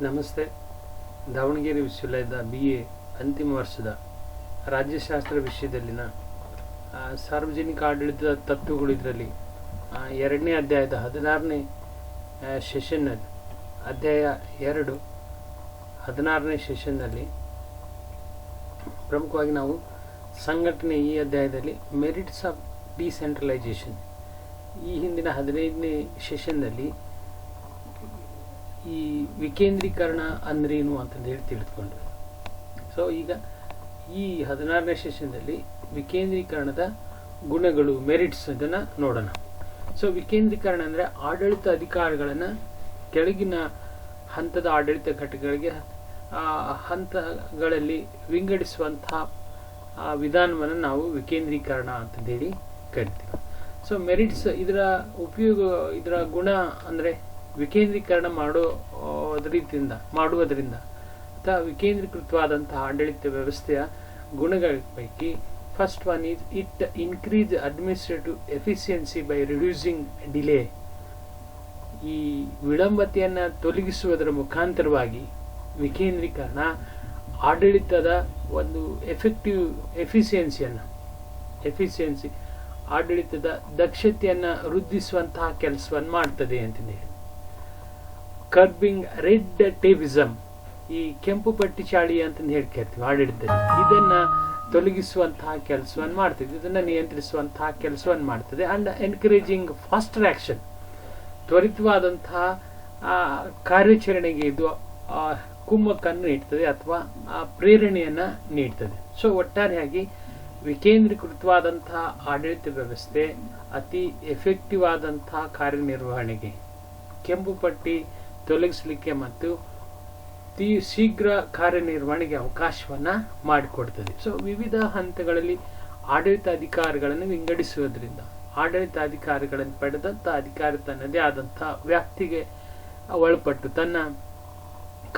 ನಮಸ್ತೆ. ದಾವಣಗೆರೆ ವಿಶ್ವವಿದ್ಯಾಲಯದ BA ಅಂತಿಮ ವರ್ಷದ ರಾಜ್ಯಶಾಸ್ತ್ರ ವಿಷಯದಲ್ಲಿನ ಸಾರ್ವಜನಿಕ ಆಡಳಿತದ ತತ್ವಗಳು ಇದರಲ್ಲಿ ಎರಡನೇ ಅಧ್ಯಾಯದ 16ನೇ ಸೆಷನ್ನಲ್ಲಿ ಅಧ್ಯಾಯ 2 16ನೇ ಸೆಷನ್ನಲ್ಲಿ ಪ್ರಮುಖವಾಗಿ ನಾವು ಸಂಘಟನೆ ಈ ಅಧ್ಯಾಯದಲ್ಲಿ ಮೆರಿಟ್ಸ್ ಆಫ್ ಡಿಸೆಂಟ್ರಲೈಸೇಷನ್ ಈ ಹಿಂದಿನ 15ನೇ ಸೆಷನ್ನಲ್ಲಿ ಈ ವಿಕೇಂದ್ರೀಕರಣ ಅಂದ್ರೇನು ಅಂತಂದು ಹೇಳಿ ತಿಳಿದುಕೊಂಡ್ವಿ. ಸೊ ಈಗ ಈ 16ನೇ ಸೆಷನ್ನಲ್ಲಿ ವಿಕೇಂದ್ರೀಕರಣದ ಗುಣಗಳು ಮೆರಿಟ್ಸ್ ಇದನ್ನು ನೋಡೋಣ. ಸೊ ವಿಕೇಂದ್ರೀಕರಣ ಅಂದರೆ ಆಡಳಿತ ಅಧಿಕಾರಗಳನ್ನು ಕೆಳಗಿನ ಹಂತದ ಆಡಳಿತ ಘಟಕಗಳಿಗೆ ಹಂತಗಳಲ್ಲಿ ವಿಂಗಡಿಸುವಂತಹ ವಿಧಾನವನ್ನು ನಾವು ವಿಕೇಂದ್ರೀಕರಣ ಅಂತಂದೇಳಿ ಕರಿತೀವಿ. ಸೊ ಮೆರಿಟ್ಸ್ ಇದರ ಉಪಯೋಗ, ಇದರ ಗುಣ ಅಂದರೆ ವಿಕೇಂದ್ರೀಕರಣ ಮಾಡುವುದರಿಂದ ಅಥವಾ ವಿಕೇಂದ್ರೀಕೃತವಾದಂತಹ ಆಡಳಿತ ವ್ಯವಸ್ಥೆಯ ಗುಣಗಳ ಪೈಕಿ first one is it increase administrative efficiency by reducing delay. ಈ ವಿಳಂಬತೆಯನ್ನು ತೊಲಗಿಸುವುದರ ಮುಖಾಂತರವಾಗಿ ವಿಕೇಂದ್ರೀಕರಣ ಆಡಳಿತದ ಒಂದು ಎಫಿಷಿಯನ್ಸಿ ಆಡಳಿತದ ದಕ್ಷತೆಯನ್ನು ವೃದ್ಧಿಸುವಂತಹ ಕೆಲಸವನ್ನು ಮಾಡ್ತದೆ ಅಂತಂದು ಹೇಳಿ. ಕರ್ಬಿಂಗ್ ರೆಡ್ ಟೇಬಿಸಮ್, ಈ ಕೆಂಪು ಪಟ್ಟಿ ಚಾಳಿ ಅಂತಂದು ಹೇಳಿ ಕೇಳ್ತೀವಿ ಆಡಳಿತದಲ್ಲಿ, ಇದನ್ನ ತೊಲಗಿಸುವಂತಹ ಕೆಲಸವನ್ನು ಮಾಡ್ತದೆ, ಇದನ್ನ ನಿಯಂತ್ರಿಸುವಂತಹ ಕೆಲಸವನ್ನು ಮಾಡ್ತದೆ. ಅಂಡ್ ಎನ್ಕರೇಜಿಂಗ್ ಫಾಸ್ಟರ್ ಆಕ್ಷನ್, ತ್ವರಿತವಾದಂತಹ ಕಾರ್ಯಾಚರಣೆಗೆ ಇದು ಕುಮ್ಮಕ್ಕನ್ನು ನೀಡ್ತದೆ ಅಥವಾ ಪ್ರೇರಣೆಯನ್ನ ನೀಡ್ತದೆ. ಸೊ ಒಟ್ಟಾರೆಯಾಗಿ ವಿಕೇಂದ್ರೀಕೃತವಾದಂತಹ ಆಡಳಿತ ವ್ಯವಸ್ಥೆ ಅತಿ ಎಫೆಕ್ಟಿವ್ ಆದಂತಹ ಕಾರ್ಯನಿರ್ವಹಣೆಗೆ, ಕೆಂಪು ಪಟ್ಟಿ ತೊಲಗಿಸಲಿಕ್ಕೆ ಮತ್ತು ಶೀಘ್ರ ಕಾರ್ಯನಿರ್ವಹಣೆಗೆ ಅವಕಾಶವನ್ನ ಮಾಡಿಕೊಡ್ತದೆ. ಸೊ ವಿವಿಧ ಹಂತಗಳಲ್ಲಿ ಆಡಳಿತ ಅಧಿಕಾರಿಗಳನ್ನು ವಿಂಗಡಿಸುವುದರಿಂದ ಆಡಳಿತ ಅಧಿಕಾರಿಗಳನ್ನು ಪಡೆದಂತ ಅಧಿಕಾರಿ ತನ್ನದೇ ಆದಂತಹ ವ್ಯಾಪ್ತಿಗೆ ಒಳಪಟ್ಟು ತನ್ನ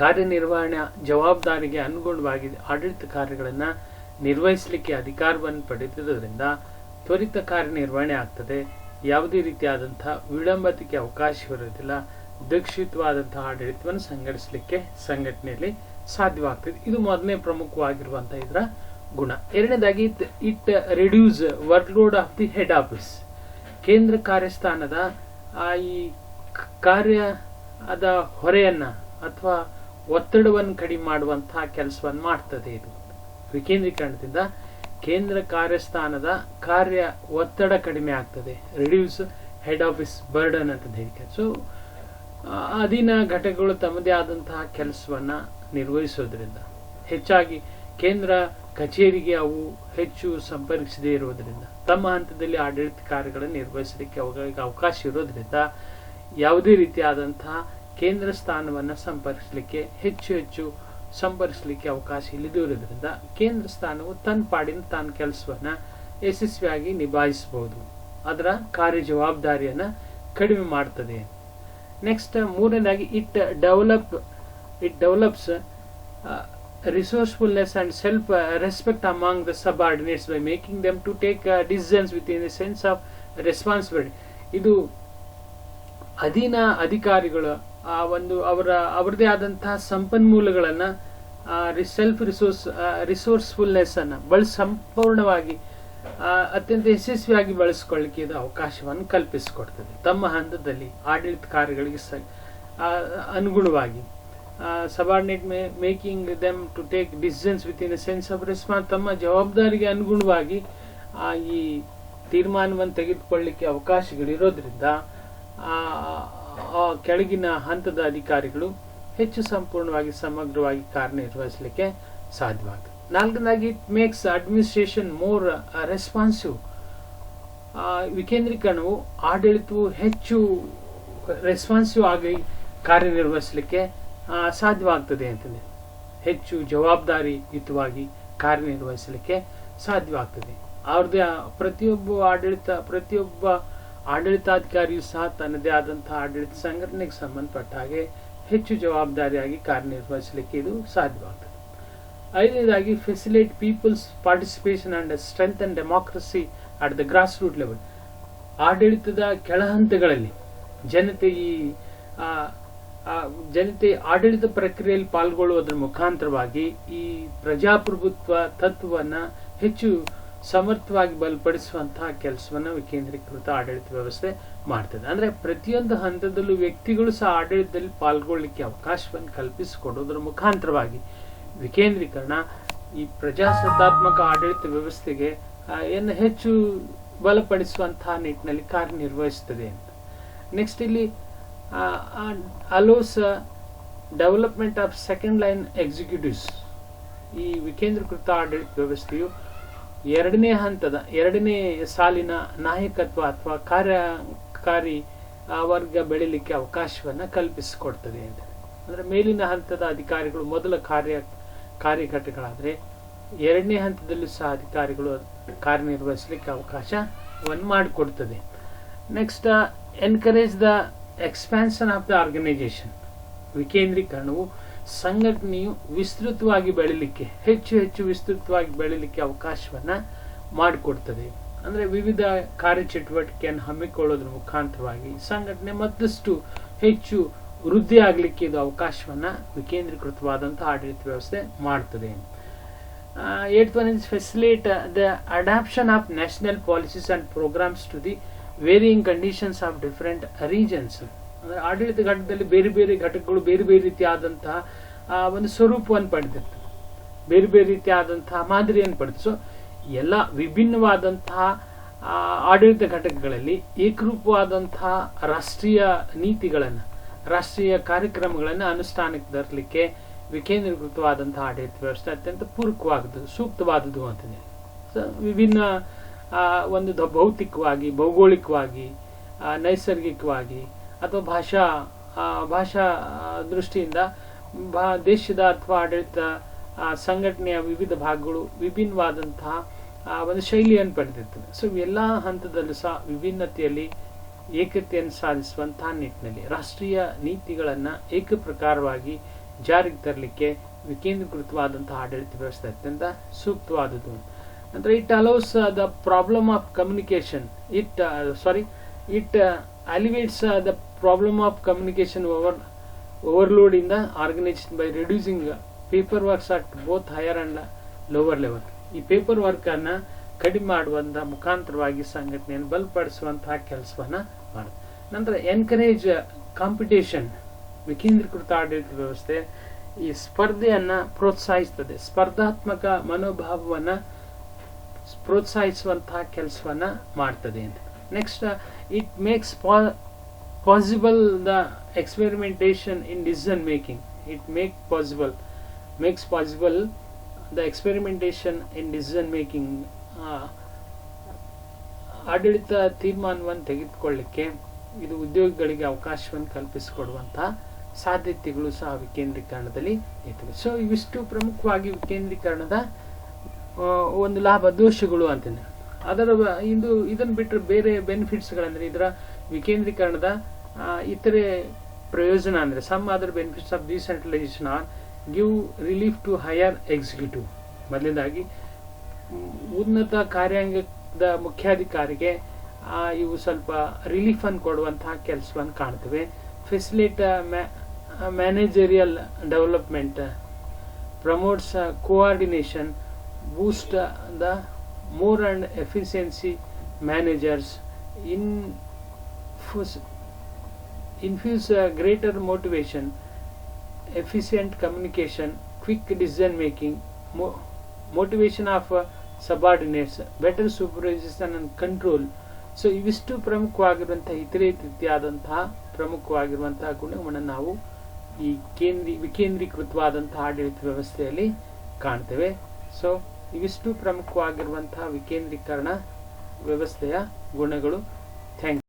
ಕಾರ್ಯನಿರ್ವಹಣಾ ಜವಾಬ್ದಾರಿಗೆ ಅನುಗುಣವಾಗಿ ಆಡಳಿತ ಕಾರ್ಯಗಳನ್ನು ನಿರ್ವಹಿಸಲಿಕ್ಕೆ ಅಧಿಕಾರವನ್ನು ಪಡೆದಿರುವುದರಿಂದ ತ್ವರಿತ ಕಾರ್ಯನಿರ್ವಹಣೆ ಆಗ್ತದೆ. ಯಾವುದೇ ರೀತಿಯಾದಂತಹ ವಿಳಂಬತೆಗೆ ಅವಕಾಶವಿರುವುದಿಲ್ಲ. ದಕ್ಷಿತವಾದಂತಹ ಆಡಳಿತವನ್ನು ಸಂಘಟಿಸಲಿಕ್ಕೆ ಸಂಘಟನೆಯಲ್ಲಿ ಸಾಧ್ಯವಾಗ್ತದೆ. ಇದು ಮೊದಲನೇ ಪ್ರಮುಖವಾಗಿರುವಂತಹ ಇದರ ಗುಣ. ಎರಡನೇದಾಗಿ it reduce workload of the head office. ಕೇಂದ್ರ ಕಾರ್ಯಸ್ಥಾನದ ಈ ಕಾರ್ಯದ ಹೊರೆಯನ್ನ ಅಥವಾ ಒತ್ತಡವನ್ನು ಕಡಿಮೆ ಮಾಡುವಂತಹ ಕೆಲಸವನ್ನು ಮಾಡ್ತದೆ. ಇದು ವಿಕೇಂದ್ರೀಕರಣದಿಂದ ಕೇಂದ್ರ ಕಾರ್ಯಸ್ಥಾನದ ಕಾರ್ಯ ಒತ್ತಡ ಕಡಿಮೆ ಆಗ್ತದೆ. ರಿಡ್ಯೂಸ್ ಹೆಡ್ ಆಫೀಸ್ ಬರ್ಡನ್ ಅಂತ ಹೇಳ್ತಾರೆ. ಸೊ ಅಧೀನ ಘಟಕಗಳು ತಮ್ಮದೇ ಆದಂತಹ ಕೆಲಸವನ್ನ ನಿರ್ವಹಿಸೋದ್ರಿಂದ, ಹೆಚ್ಚಾಗಿ ಕೇಂದ್ರ ಕಚೇರಿಗೆ ಅವು ಹೆಚ್ಚು ಸಂಪರ್ಕಿಸದೇ ಇರುವುದರಿಂದ, ತಮ್ಮ ಹಂತದಲ್ಲಿ ಆಡಳಿತ ಕಾರ್ಯಗಳನ್ನು ನಿರ್ವಹಿಸಲಿಕ್ಕೆ ಅವಕಾಶ ಇರೋದ್ರಿಂದ ಯಾವುದೇ ರೀತಿಯಾದಂತಹ ಕೇಂದ್ರ ಸ್ಥಾನವನ್ನು ಹೆಚ್ಚು ಸಂಪರ್ಕಿಸಲಿಕ್ಕೆ ಅವಕಾಶ ಇಲ್ಲದಿರುವುದರಿಂದ ಕೇಂದ್ರ ಸ್ಥಾನವು ತನ್ನ ಪಾಡಿನ ತಾನು ಕೆಲಸವನ್ನ ಯಶಸ್ವಿಯಾಗಿ ನಿಭಾಯಿಸಬಹುದು. ಅದರ ಕಾರ್ಯ ಜವಾಬ್ದಾರಿಯನ್ನ ಕಡಿಮೆ ಮಾಡ್ತದೆ. ನೆಕ್ಸ್ಟ್ ಮೂರನೇದಾಗಿ it develops resourcefulness and self-respect among the subordinates by making them to take decisions within a sense of responsibility. ಇದು ಅಧೀನ ಅಧಿಕಾರಿಗಳು ಅವರದೇ ಆದಂತಹ ಸಂಪನ್ಮೂಲಗಳನ್ನ ರಿಸೋರ್ಸ್ಫುಲ್ನೆಸ್ ಅನ್ನ ಸಂಪೂರ್ಣವಾಗಿ ಅತ್ಯಂತ ಯಶಸ್ವಿಯಾಗಿ ಬಳಸಿಕೊಳ್ಳಲಿಕ್ಕೆ ಇದು ಅವಕಾಶವನ್ನು ಕಲ್ಪಿಸಿಕೊಡ್ತದೆ. ತಮ್ಮ ಹಂತದಲ್ಲಿ ಆಡಳಿತ ಕಾರ್ಯಗಳಿಗೆ ಅನುಗುಣವಾಗಿ subordinate making them to take decisions within a sense of response, ತಮ್ಮ ಜವಾಬ್ದಾರಿಗೆ ಅನುಗುಣವಾಗಿ ಈ ತೀರ್ಮಾನವನ್ನು ತೆಗೆದುಕೊಳ್ಳಲಿಕ್ಕೆ ಅವಕಾಶಗಳಿರೋದ್ರಿಂದ ಕೆಳಗಿನ ಹಂತದ ಅಧಿಕಾರಿಗಳು ಹೆಚ್ಚು ಸಂಪೂರ್ಣವಾಗಿ ಸಮಗ್ರವಾಗಿ ಕಾರ್ಯನಿರ್ವಹಿಸಲಿಕ್ಕೆ ಸಾಧ್ಯವಾಗ್ತದೆ. ನಾಲ್ಕನೇದಾಗಿ it makes administration more responsive. ವಿಕೇಂದ್ರೀಕರಣವು ಆಡಳಿತವು ಹೆಚ್ಚು ರೆಸ್ಪಾನ್ಸಿವ್ ಆಗಿ ಕಾರ್ಯನಿರ್ವಹಿಸಲಿಕ್ಕೆ ಸಾಧ್ಯವಾಗ್ತದೆ ಅಂತಂದ್ರೆ ಹೆಚ್ಚು ಜವಾಬ್ದಾರಿಯುತವಾಗಿ ಕಾರ್ಯನಿರ್ವಹಿಸಲಿಕ್ಕೆ ಸಾಧ್ಯವಾಗ್ತದೆ. ಅವ್ರದ್ದೇ ಪ್ರತಿಯೊಬ್ಬ ಆಡಳಿತಾಧಿಕಾರಿಯು ಸಹ ತನ್ನದೇ ಆದಂತಹ ಆಡಳಿತ ಸಂಘಟನೆಗೆ ಸಂಬಂಧಪಟ್ಟ ಹಾಗೆ ಹೆಚ್ಚು ಜವಾಬ್ದಾರಿಯಾಗಿ ಕಾರ್ಯನಿರ್ವಹಿಸಲಿಕ್ಕೆ ಇದು ಸಾಧ್ಯವಾಗ್ತದೆ. ಐದನೇದಾಗಿ facilitate people's participation and strengthen democracy at the grass root level. ಆಡಳಿತದ ಕೆಳ ಹಂತಗಳಲ್ಲಿ ಜನತೆ ಈ ಜನತೆ ಆಡಳಿತ ಪ್ರಕ್ರಿಯೆಯಲ್ಲಿ ಪಾಲ್ಗೊಳ್ಳುವುದರ ಮುಖಾಂತರವಾಗಿ ಈ ಪ್ರಜಾಪ್ರಭುತ್ವ ತತ್ವವನ್ನ ಹೆಚ್ಚು ಸಮರ್ಥವಾಗಿ ಬಲಪಡಿಸುವಂತಹ ಕೆಲಸವನ್ನ ವಿಕೇಂದ್ರೀಕೃತ ಆಡಳಿತ ವ್ಯವಸ್ಥೆ ಮಾಡ್ತದೆ. ಅಂದ್ರೆ ಪ್ರತಿಯೊಂದು ಹಂತದಲ್ಲೂ ವ್ಯಕ್ತಿಗಳು ಸಹ ಆಡಳಿತದಲ್ಲಿ ಪಾಲ್ಗೊಳ್ಳಿಕ್ಕೆ ಅವಕಾಶವನ್ನು ಕಲ್ಪಿಸಿಕೊಡೋದ್ರ ಮುಖಾಂತರವಾಗಿ ವಿಕೇಂದ್ರೀಕರಣ ಈ ಪ್ರಜಾಸತ್ತಾತ್ಮಕ ಆಡಳಿತ ವ್ಯವಸ್ಥೆಗೆ ಏನು ಹೆಚ್ಚು ಬಲಪಡಿಸುವಂತಹ ನಿಟ್ಟಿನಲ್ಲಿ ಕಾರ್ಯನಿರ್ವಹಿಸುತ್ತದೆ ಅಂತ. ನೆಕ್ಸ್ಟ್ ಇಲ್ಲಿ allows development of second line executives. ಈ ವಿಕೇಂದ್ರೀಕೃತ ಆಡಳಿತ ವ್ಯವಸ್ಥೆಯು ಎರಡನೇ ಸಾಲಿನ ನಾಯಕತ್ವ ಅಥವಾ ಕಾರ್ಯಕಾರಿ ವರ್ಗ ಬೆಳಿಲಿಕ್ಕೆ ಅವಕಾಶವನ್ನ ಕಲ್ಪಿಸಿಕೊಡ್ತದೆ ಅಂತ. ಅಂದ್ರೆ ಮೇಲಿನ ಹಂತದ ಅಧಿಕಾರಿಗಳು ಮೊದಲ ಕಾರ್ಯಕರ್ತಗಳಾದ್ರೆ ಎರಡನೇ ಹಂತದಲ್ಲೂ ಸಹ ಅಧಿಕಾರಿಗಳು ಕಾರ್ಯನಿರ್ವಹಿಸಲಿಕ್ಕೆ ಅವಕಾಶವನ್ನು ಮಾಡಿಕೊಡ್ತದೆ. Next encourage the expansion of the organisation. ವಿಕೇಂದ್ರೀಕರಣವು ಸಂಘಟನೆಯು ವಿಸ್ತೃತವಾಗಿ ಬೆಳಿಲಿಕ್ಕೆ ಹೆಚ್ಚು ವಿಸ್ತೃತವಾಗಿ ಬೆಳಿಲಿಕ್ಕೆ ಅವಕಾಶವನ್ನ ಮಾಡಿಕೊಡ್ತದೆ. ಅಂದ್ರೆ ವಿವಿಧ ಕಾರ್ಯಚಟುವಟಿಕೆಯನ್ನು ಹಮ್ಮಿಕೊಳ್ಳೋದ್ರ ಮುಖಾಂತರವಾಗಿ ಸಂಘಟನೆ ಮತ್ತಷ್ಟು ಹೆಚ್ಚು ವೃದ್ಧಿ ಆಗ್ಲಿಕ್ಕೆ ಇದು ಅವಕಾಶವನ್ನ ವಿಕೇಂದ್ರೀಕೃತವಾದಂತಹ ಆಡಳಿತ ವ್ಯವಸ್ಥೆ ಮಾಡ್ತದೆ. 8th one is facilitate the adaptation of national policies and programs to the varying conditions of different regions. ಅಂದ್ರೆ ಆಡಳಿತ ಘಟಕದಲ್ಲಿ ಬೇರೆ ಬೇರೆ ಘಟಕಗಳು ಬೇರೆ ಬೇರೆ ರೀತಿಯಾದಂತಹ ಒಂದು ಸ್ವರೂಪವನ್ನು ಪಡೆದಿರ್ತದೆ, ಬೇರೆ ಬೇರೆ ರೀತಿಯಾದಂತಹ ಮಾದರಿಯನ್ನು ಪಡೆದು. ಸೊ ಎಲ್ಲ ವಿಭಿನ್ನವಾದಂತಹ ಆಡಳಿತ ಘಟಕಗಳಲ್ಲಿ ಏಕರೂಪವಾದಂತಹ ರಾಷ್ಟ್ರೀಯ ನೀತಿಗಳನ್ನು ರಾಷ್ಟ್ರೀಯ ಕಾರ್ಯಕ್ರಮಗಳನ್ನು ಅನುಷ್ಠಾನಕ್ಕೆ ತರಲಿಕ್ಕೆ ವಿಕೇಂದ್ರೀಕೃತವಾದಂತಹ ಆಡಳಿತ ವ್ಯವಸ್ಥೆ ಅತ್ಯಂತ ಪೂರಕವಾದದ್ದು ಸೂಕ್ತವಾದದ್ದು ಅಂತಂದ್ರೆ ವಿಭಿನ್ನ ಒಂದು ಭೌತಿಕವಾಗಿ ಭೌಗೋಳಿಕವಾಗಿ ನೈಸರ್ಗಿಕವಾಗಿ ಅಥವಾ ಭಾಷಾ ದೃಷ್ಟಿಯಿಂದ ದೇಶದ ಅಥವಾ ಆಡಳಿತ ಸಂಘಟನೆಯ ವಿವಿಧ ಭಾಗಗಳು ವಿಭಿನ್ನವಾದಂತಹ ಒಂದು ಶೈಲಿಯನ್ನು ಪಡೆದಿರ್ತದೆ. ಸೊ ಎಲ್ಲಾ ಹಂತದಲ್ಲೂ ಸಹ ವಿಭಿನ್ನತೆಯಲ್ಲಿ ಏಕತೆಯನ್ನು ಸಾಧಿಸುವಂತಹ ನಿಟ್ಟಿನಲ್ಲಿ ರಾಷ್ಟ್ರೀಯ ನೀತಿಗಳನ್ನ ಏಕಪ್ರಕಾರವಾಗಿ ಜಾರಿಗೆ ತರಲಿಕ್ಕೆ ವಿಕೇಂದ್ರೀಕೃತವಾದಂತಹ ಆಡಳಿತ ವ್ಯವಸ್ಥೆ ಅತ್ಯಂತ ಸೂಕ್ತವಾದದ್ದು. ಅಂದ್ರೆ it allows the problem of communication it alleviates the problem of communication overload in the organization by reducing paper works at both higher and lower level. ಈ ಪೇಪರ್ ವರ್ಕ್ ಅನ್ನ ಕಡಿಮೆ ಮಾಡುವಂತ ಮುಖಾಂತರವಾಗಿ ಸಂಘಟನೆಯನ್ನು ಬಲಪಡಿಸುವಂತಹ ಕೆಲಸವನ್ನ ಮಾಡುತ್ತೆ. ನಂತರ ಎನ್ಕರೇಜ್ ಕಾಂಪಿಟೇಷನ್. ವಿಕೇಂದ್ರೀಕೃತ ಆಡಳಿತ ವ್ಯವಸ್ಥೆ ಈ ಸ್ಪರ್ಧೆಯನ್ನ ಪ್ರೋತ್ಸಾಹಿಸುತ್ತದೆ, ಸ್ಪರ್ಧಾತ್ಮಕ ಮನೋಭಾವವನ್ನ ಪ್ರೋತ್ಸಾಹಿಸುವಂತಹ ಕೆಲಸವನ್ನ ಮಾಡ್ತದೆ ಅಂತ. Next it makes possible the experimentation in decision making. It makes possible the experimentation in decision making. ಆಡಳಿತ ತೀರ್ಮಾನವನ್ನು ತೆಗೆದುಕೊಳ್ಳಲಿಕ್ಕೆ ಇದು ಉದ್ಯೋಗಿಗಳಿಗೆ ಅವಕಾಶವನ್ನು ಕಲ್ಪಿಸಿಕೊಡುವಂತಹ ಸಾಧ್ಯತೆಗಳು ಸಹ ವಿಕೇಂದ್ರೀಕರಣದಲ್ಲಿ ಇರ್ತವೆ. ಸೊ ಇವಿಷ್ಟು ಪ್ರಮುಖವಾಗಿ ವಿಕೇಂದ್ರೀಕರಣದ ಒಂದು ಲಾಭ ದೋಷಗಳು ಅಂತಂದ್ರೆ. ಇದನ್ನು ಬಿಟ್ಟರೆ ಬೇರೆ ಬೆನಿಫಿಟ್ಸ್ಗಳಂದ್ರೆ ಇದರ ವಿಕೇಂದ್ರೀಕರಣದ ಇತರೆ ಪ್ರಯೋಜನ ಅಂದ್ರೆ some other benefits of decentralisation are give relief to higher executive. ಮೊದಲನೇದಾಗಿ ಉನ್ನತ ಕಾರ್ಯಾಂಗದ ಮುಖ್ಯಾಧಿಕಾರಿಗೆ ಇವು ಸ್ವಲ್ಪ ರಿಲೀಫ್ ಅನ್ನು ಕೊಡುವಂತಹ ಕೆಲಸವನ್ನು ಕಾಣ್ತವೆ. Facilitate managerial development, promotes coordination, Boost the more and efficiency managers, infuse greater motivation, efficient communication, quick decision making, motivation of subordinates, better supervision and control. So ಇವಿಷ್ಟು ಪ್ರಮುಖವಾಗಿರುವಂತಹ ಇತರೆ ರೀತಿಯಾದಂತಹ ಪ್ರಮುಖವಾಗಿರುವಂತಹ ಗುಣಗಳನ್ನು ನಾವು ಈ ವಿಕೇಂದ್ರೀಕೃತವಾದಂತಹ ಆಡಳಿತ ವ್ಯವಸ್ಥೆಯಲ್ಲಿ ಕಾಣ್ತೇವೆ. ಸೊ ಇವಿಷ್ಟು ಪ್ರಮುಖವಾಗಿರುವಂತಹ ವಿಕೇಂದ್ರೀಕರಣ ವ್ಯವಸ್ಥೆಯ ಗುಣಗಳು. Thank you.